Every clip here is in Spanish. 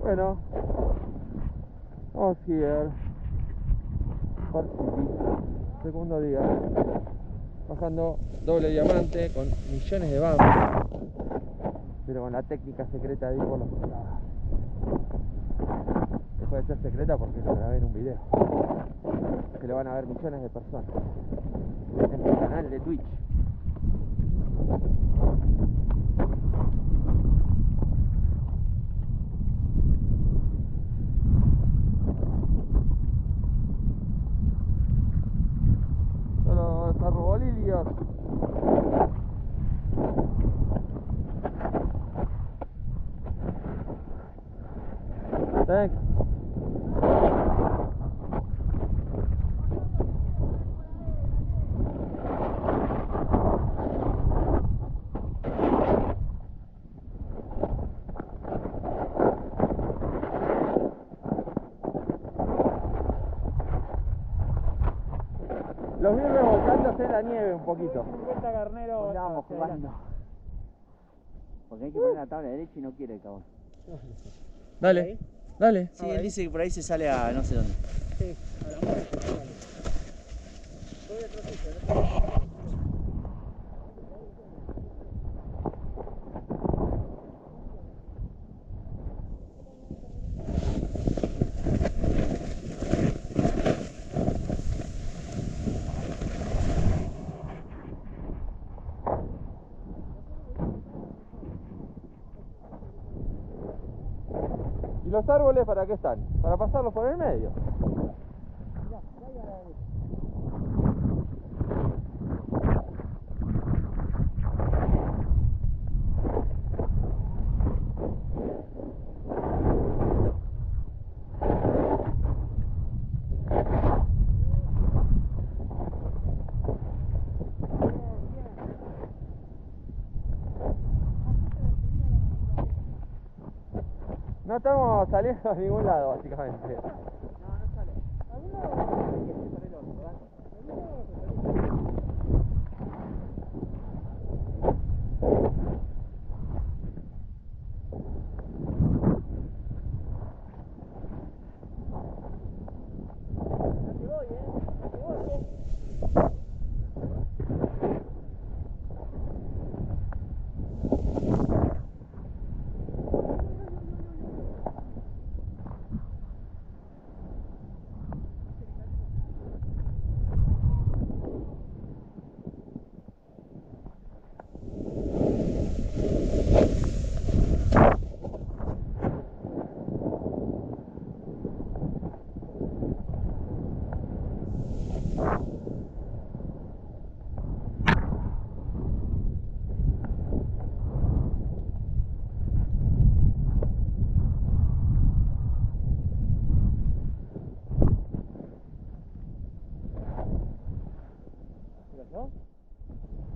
Bueno, vamos here. Park City. Segundo día. Bajando doble diamante con millones de bambas. Pero con la técnica secreta de ir por los costados. Puede ser secreta porque lo grabé en un video. Que lo van a ver millones de personas. En mi canal de Twitch. Los arbolillos. Thanks. Los vi revolcándose en la nieve un poquito. 50 carneros. Vamos jugando. Porque hay que poner la tabla derecha y no quiere el cabrón. Dale, dale. Sí, él dice que por ahí se sale a no sé dónde. Sí, a la muerte. Voy a otro sitio. ¿Y los árboles para qué están? Para pasarlos por el medio. No estamos saliendo a ningún lado, básicamente. No, no sale. ¿Alguno quiere sale el otro?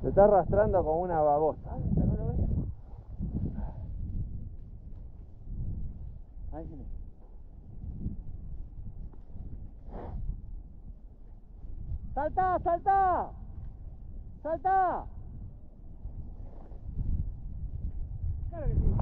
Se está arrastrando como una babosa. ¿No lo ves? Ahí viene. ¡Salta, salta! ¡Salta! Claro que sí.